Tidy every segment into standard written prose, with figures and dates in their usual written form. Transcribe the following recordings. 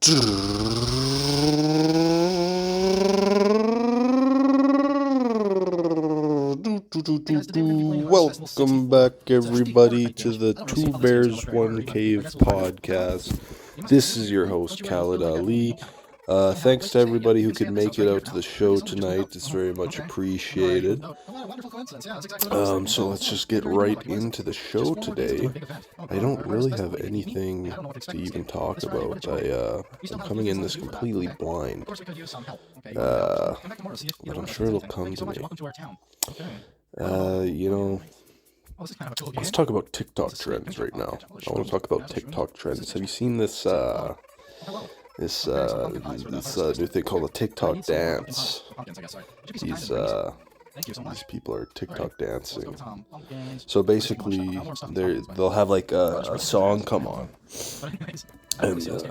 Welcome back, everybody, to the Two Bears, One Cave podcast. This is your host, Khaled Ali. Thanks to everybody who could make it out to the show tonight. It's very much appreciated. So let's just get right into the show today. I don't really have anything to even talk about. I'm coming in this completely blind. But I'm sure it'll come to me. Let's talk about TikTok trends right now. I want to talk about TikTok trends. Have you seen this new thing called a TikTok dance? These people are TikTok dancing. So basically, they'll have like a song come on, and there's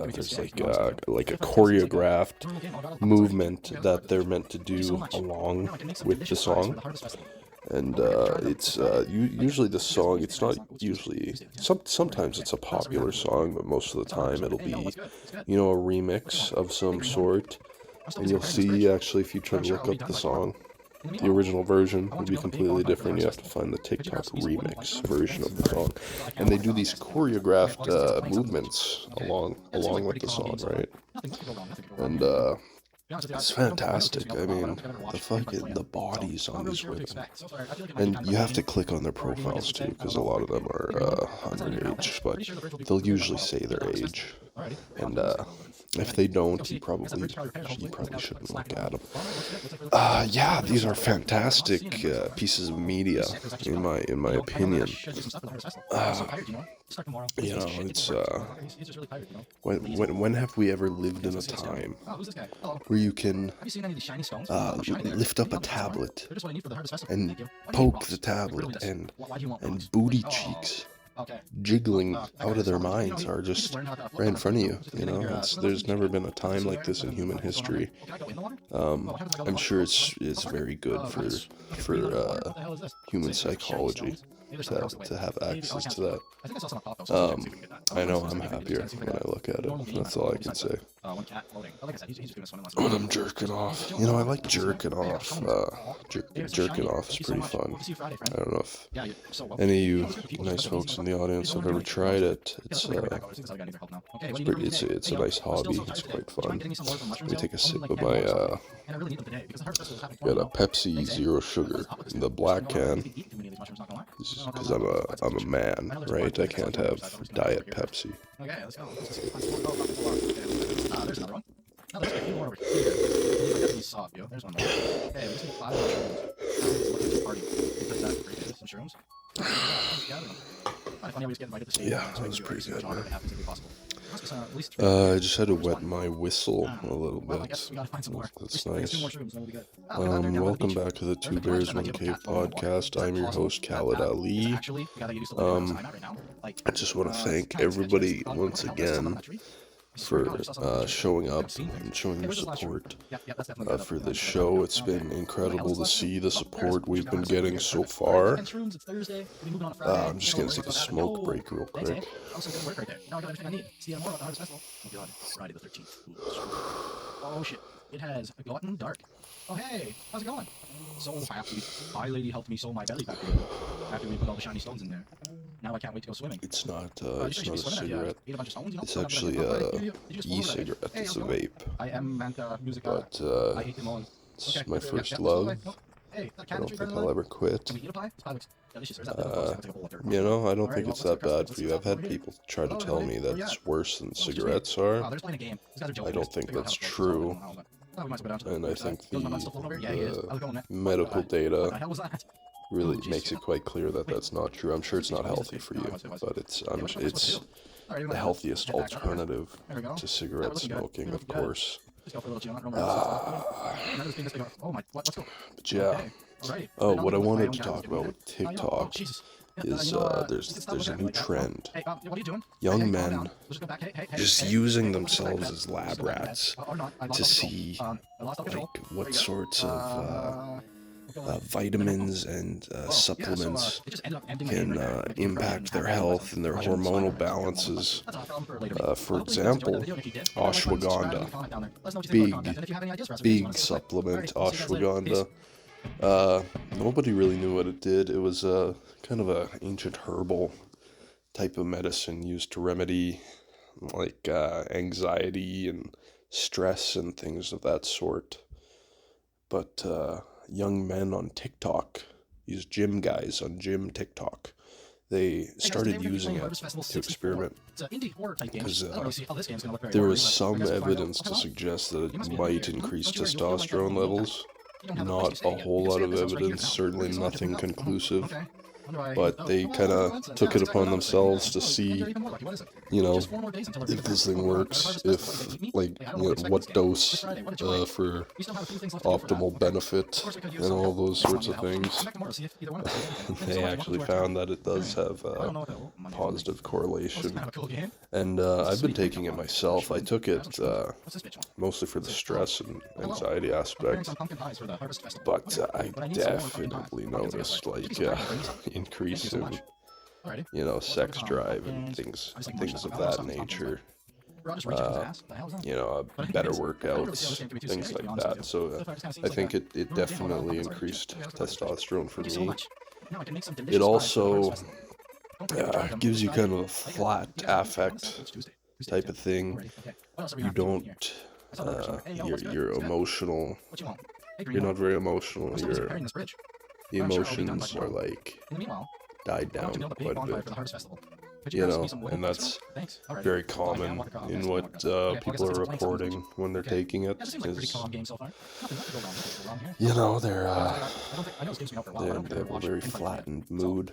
like a choreographed movement that they're meant to do along with the song. And it's usually the song. It's not usually. Sometimes it's a popular song, but most of the time it'll be, a remix of some sort. And you'll see actually if you try to look up the song. The original version would be completely different. You have to find the TikTok remix version of the song. And they do these choreographed movements along with the song, right? And it's fantastic. I mean, the bodies on these women. And you have to click on their profiles too, because a lot of them are underage, but they'll usually say their age. And if they don't, you probably shouldn't look at them. Yeah, these are fantastic pieces of media, in my opinion. It's when have we ever lived in a time where you can lift up a tablet and poke the tablet and booty cheeks jiggling out of their minds are just right in front of you. There's never been a time like this in human history. I'm sure it's very good for human psychology to have access to that. I know I'm happier when I look at it. That's all I can say. When I'm jerking off, I like jerking off. Jerking off is pretty fun. I don't know if any of you nice folks in the audience have ever tried it. It's a nice hobby. It's quite fun. Let me take a sip of my got a Pepsi Zero Sugar in the black can. Because I'm a man, right? I can't have Diet Pepsi. Okay, let's go. There's another one. No, there's a few more over here. There's one more. Okay, let's get 5 mushrooms. Party. Some shrooms. Yeah, that was pretty good, man. I just had to wet my whistle a little bit. That's nice. Welcome back to the Two Bears, One Cave podcast. I'm your host, Khaled Ali. I just want to thank everybody once again for showing up and showing your support for this show. It's been incredible to see the support we've been getting so far. I'm just going to take a smoke break real quick. Oh shit, it has gotten dark. Oh hey, how's it going? So happy. My lady helped me sew my belly back together after we put all the shiny stones in there. Now I can't wait to go swimming. It's not a cigarette. It's actually a e-cigarette. It's a vape. But it's my first love. I don't think I'll ever quit. I don't think it's that bad for you. I've had people try to tell me that it's worse than cigarettes are. I don't think that's true. And I think the medical data really makes it quite clear that that's not true. I'm sure it's not healthy for you, but it's the healthiest alternative to cigarette smoking, of course. But yeah. Oh, what I wanted to talk about with TikTok is there's a new trend. Young men just using themselves as lab rats to see like what sorts of vitamins and supplements it just ended up ending my can game right there. impact their health and their hormonal balances. For example, ashwagandha, big supplement, ashwagandha. Nobody really knew what it did. It was kind of a ancient herbal type of medicine used to remedy like anxiety and stress and things of that sort. But young men on TikTok, these gym guys on gym TikTok, they started using it to experiment because there was some evidence to suggest that it might increase testosterone levels. Not a whole lot of evidence, certainly nothing conclusive. But they kind of took it upon themselves to see, you know, if this thing works, if, like, you know, what dose for optimal benefit and all those sorts of things. They actually found that it does have a positive correlation. And I've been taking it myself. I took it mostly for the stress and anxiety aspect. But I definitely noticed, like, increase in, you know, sex drive and things of that nature. You know, better workouts, things like that. So I think it definitely increased testosterone for me. It also gives you kind of a flat affect type of thing. You don't, you're emotional. You're not very emotional. The emotions are like died down quite a bit, you know, and that's very common in what people are reporting when they're taking it. Is, you know, they have a very flattened mood.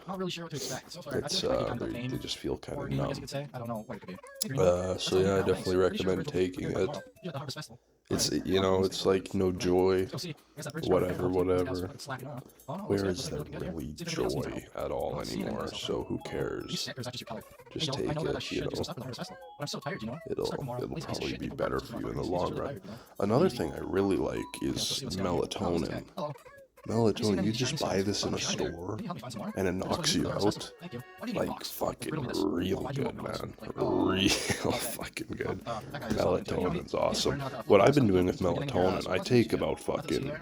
It's they just feel kind of numb. So yeah, I definitely recommend taking it. It's, you know, it's like no joy, whatever. Where is there really joy at all anymore? So who cares? Just take it, you know. It'll probably be better for you in the long run. Another thing I really like is melatonin. Melatonin, you just buy this in a store, and it knocks you out, like, fucking real good, man. Real fucking good. Melatonin's awesome. What I've been doing with melatonin, I take about fucking,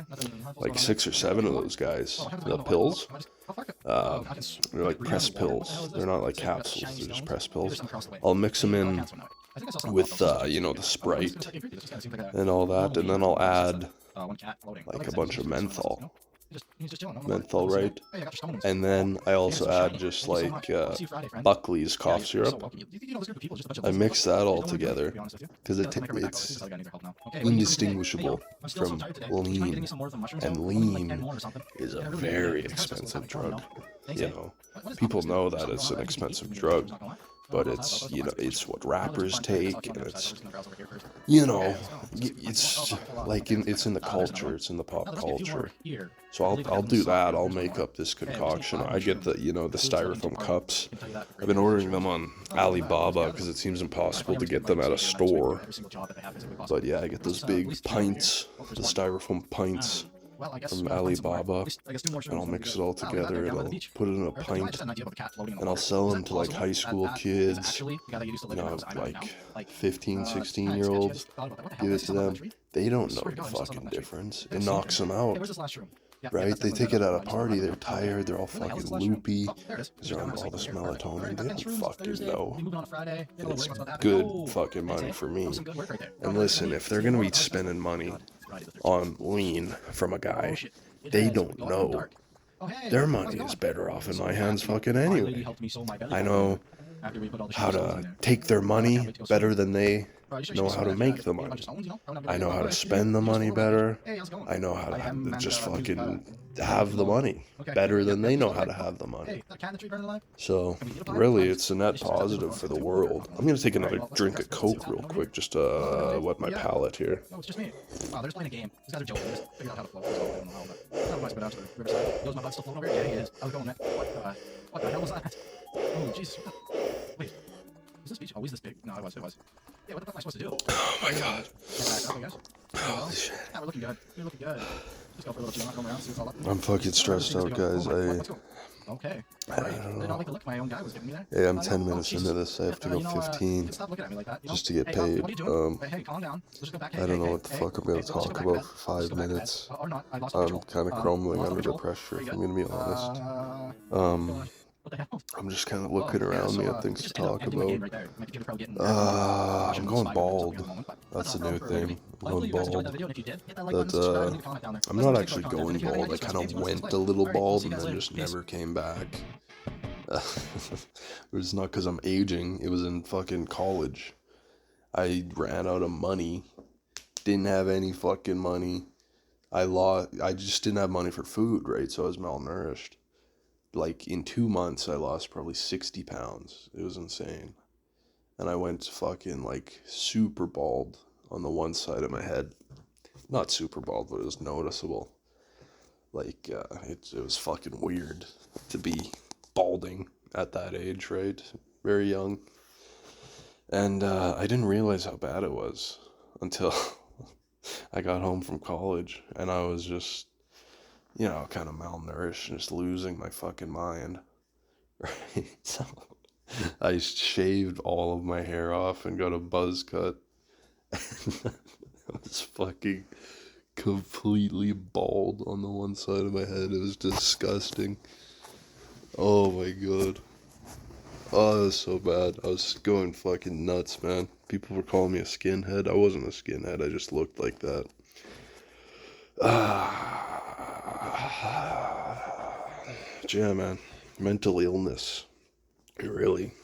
like, 6 or 7 of those guys. The pills, they're like pressed pills. They're not like capsules, they're just pressed pills. I'll mix them in with, you know, the Sprite and all that, and then I'll add, like, a bunch of menthol. Right? And then I also add just like Buckley's cough syrup. I mix that all together because it's indistinguishable from lean, and lean is a very expensive drug. You know, people know that it's an expensive drug, but it's, you know, it's what rappers take, and it's, you know, it's like it's in the culture, it's in the pop culture. So I'll do that. I'll make up this concoction. I get the, you know, the styrofoam cups. I've been ordering them on Alibaba because it seems impossible to get them at a store. But yeah, I get those big pints, the styrofoam pints from Alibaba, and I'll mix it all together, and I'll put it in a pint, and I'll sell them to like high school kids, you know, like 15, 16-year-olds, give it to them. They don't know the fucking difference. It knocks them out, right? They take it at a party, they're tired, they're all fucking loopy, because they're on all this melatonin, they don't fucking know. And it's good fucking money for me. And listen, if they're gonna be spending money on lean from a guy, they don't know. Their money is better off in my hands fucking anyway. I know how to take their money better than they know how to make the money. I know how to spend the money better. I know how to just fucking have the money better than they know how to have the money. So really, it's a net positive for the world. I'm gonna take another drink of Coke real quick just to wet my palate here. No, it's just me. Wow, they're just playing a game. These guys are joking. They just figured out how to float. So I don't know how, but I might spit out to the riverside. Yo, is my butt still floating over here? Yeah, he is. How's it going, man? What the hell was that? Oh, Jesus. Wait. Was this beach? Oh, is this big? No, it was. Yeah, what the fuck am I supposed to do? Oh my god. Okay, guys. Holy shit. Yeah, we're looking good. Just go for a little chill, roam around, see what's all up. I'm fucking stressed out, guys. Let's go. Okay. Right. I did not like the look my own guy was giving me there. Yeah, I'm 10 minutes into this. I have to go 15 stop looking at me like that, just to get hey, paid. what are you doing? Hey, calm down. Let's just go back. I don't know what the fuck I'm gonna talk about for 5 minutes. I'm kind of crumbling under the pressure, if I'm gonna be honest. What the hell? I'm just kind of looking around me at things to talk about. I'm going bald. That's a new thing. I'm going bald. I'm not actually going bald. I kind of went a little bald and then just never came back. It was not because I'm aging. It was in fucking college. I ran out of money. Didn't have any fucking money. I just didn't have money for food, right? So I was malnourished. Like, in 2 months, I lost probably 60 pounds. It was insane. And I went fucking, like, super bald on the one side of my head. Not super bald, but it was noticeable. Like, it was fucking weird to be balding at that age, right? Very young. And I didn't realize how bad it was until I got home from college. And I was just, kind of malnourished and just losing my fucking mind. Right? So I shaved all of my hair off and got a buzz cut. And I was fucking completely bald on the one side of my head. It was disgusting. Oh my god. Oh, it was so bad. I was going fucking nuts, man. People were calling me a skinhead. I wasn't a skinhead. I just looked like that. Yeah, man. Mental illness. Really.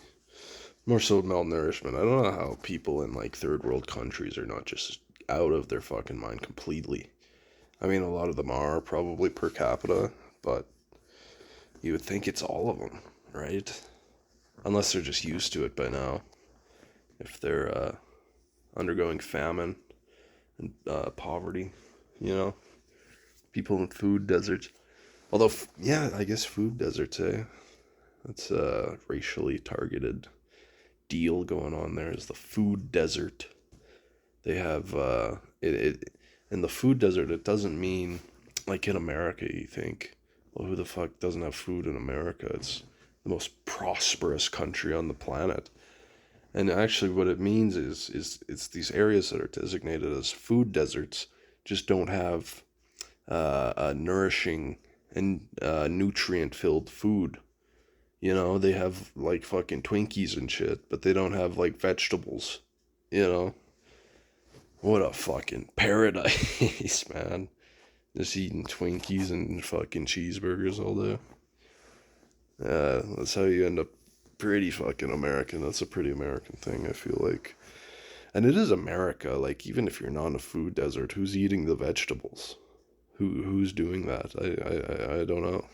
More so malnourishment. I don't know how people in, like, third world countries are not just out of their fucking mind completely. I mean, a lot of them are, probably per capita, but you would think it's all of them, right? Unless they're just used to it by now. If they're undergoing famine and poverty, people in food deserts. Although, I guess food deserts, eh? That's a racially targeted deal going on there, is the food desert. They have, in the food desert, it doesn't mean, like in America, you think, well, who the fuck doesn't have food in America? It's the most prosperous country on the planet. And actually what it means is it's these areas that are designated as food deserts just don't have nourishing and nutrient-filled food. They have, like, fucking Twinkies and shit, but they don't have, like, vegetables. What a fucking paradise, man. Just eating Twinkies and fucking cheeseburgers all day. That's how you end up pretty fucking American. That's a pretty American thing, I feel like. And it is America. Like, even if you're not in a food desert, who's eating the vegetables? Who's doing that? I don't know.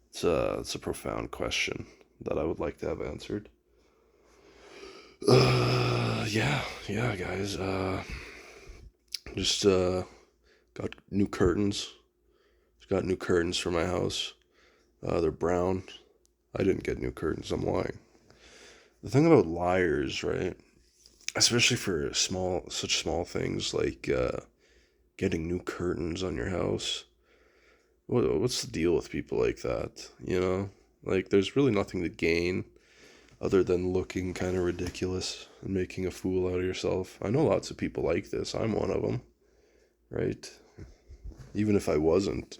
It's a profound question that I would like to have answered. Yeah, guys. Just got new curtains. Got new curtains for my house. They're brown. I didn't get new curtains. I'm lying. The thing about liars, right? Especially for such small things like getting new curtains on your house. What's the deal with people like that? Like, there's really nothing to gain other than looking kind of ridiculous and making a fool out of yourself. I know lots of people like this. I'm one of them, right? Even if I wasn't.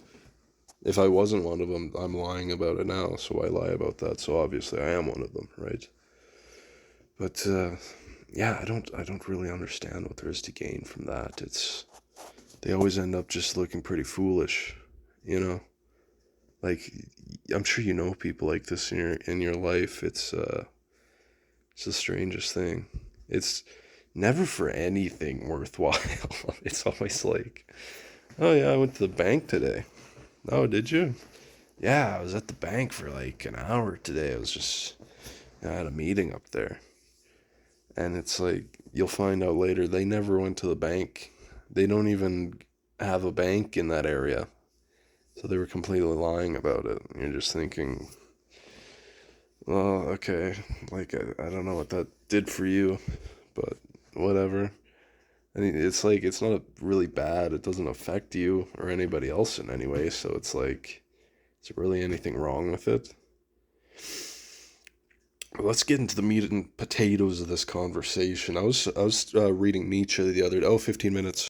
If I wasn't one of them, I'm lying about it now, so I lie about that. So obviously I am one of them, right? But I don't really understand what there is to gain from that. They always end up just looking pretty foolish. Like, I'm sure people like this in your life. It's the strangest thing. It's never for anything worthwhile. It's always like, oh yeah, I went to the bank today. Oh, did you? Yeah, I was at the bank for like an hour today. I had a meeting up there. And it's like, you'll find out later, they never went to the bank. They don't even have a bank in that area. So they were completely lying about it. And you're just thinking, well, okay, like, I don't know what that did for you, but whatever. I mean, it's like, it's not really bad. It doesn't affect you or anybody else in any way. So it's like, is there really anything wrong with it? Let's get into the meat and potatoes of this conversation. I was reading Nietzsche the other day. Oh, 15 minutes.